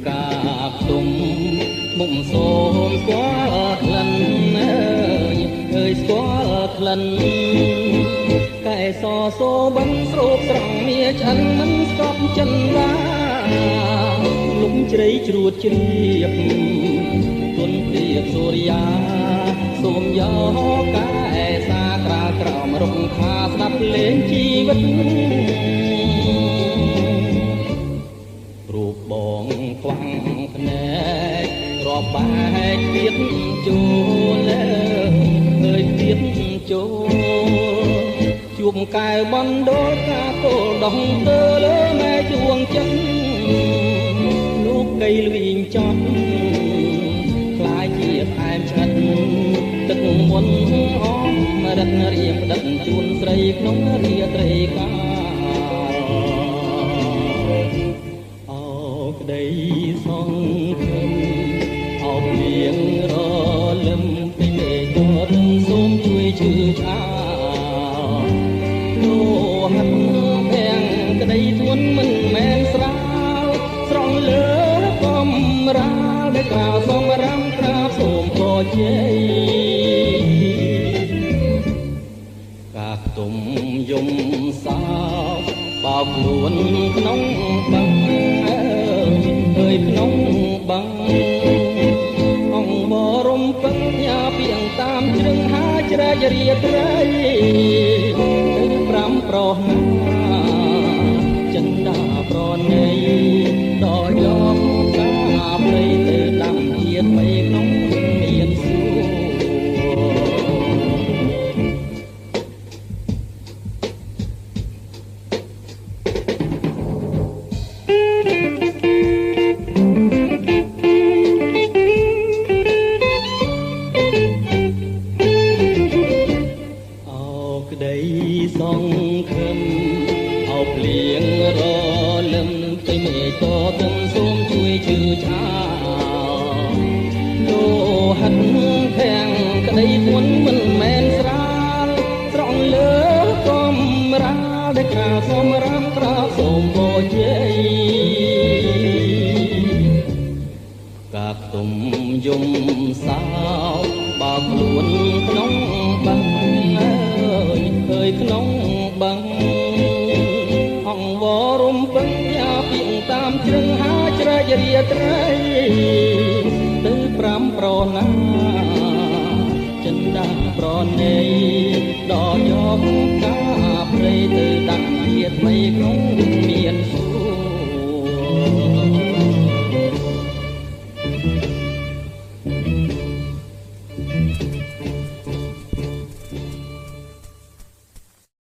កាបទុំមុំសូមស្គាល់ក្លិនអើយស្គាល់ក្លិនកែសសូបិនស្រូបស្រង់មាឆ្អិនមិនស្កប់ចិនឡាលំជ្រៃជ្រួតជ្រាបទុនព្រៀបសូរិយាសូមយកកែសាក្រាលក្រោមរុក្ខាស្ដាប់លេងជីវិតរូបបងខ្វាំងភ្នែករាប់បែកទៀតចូលអើយទៀតចូលជួបកែវបណ្ដោលកាទល់ដងទៅលើម៉ែជួងចិនលោកកៃលវិញចត់ខ្លាយជាផ្អែមឆ្ងាត់ទឹកមុនអមរិតរៀបដឹកជូនស្រីក្នុងរាត្រីកាលក្តីសង្ឃឹមអោបលៀងរលឹមពីមេឃរឹងសូមជួយឈឺឆ្អាលោហិតភាំងក្តីធ្ងន់មិនមែនស្រាលស្រង់លើកំរាលដែលក្រៅសំរាំក្រាបសូមពរជ័យកាកទុំយំសោកបោកខ្លួនក្នុងបឹងអើយក្នុងបឹងអង្គបរំពឹងញ៉ាពីងតាមជ្រឹងហាជ្រែករាត្រីទៅប្រាំប្រោះណាចិនដាប្រណីដល់យកកាព្រៃទៅដាំជាតិបីក្នុងមានសួរក្តីសង្ឃឹមអោបលៀងរលឹមទៅមេឃតទឹមសូមជួយជឿឆ្អាលោហិតភាំងក្តីធ្ងន់មិនមែនស្រាលស្រង់លើកំរាលដែលក្រៅសំរាមក្រៅសូមពរជ័យកាកទុំយំសោកបោកខ្លួនក្នុងបឹងអើយក្នុងបឹងអង្គវរំពឹងញ៉ាពីងតាមជ្រឹងហាជ្រែករាត្រីទៅប្រាំប្រណាចិនដាប្រណីដល់យកកាព្រៃទៅដាក់ជាថ្មីក្នុង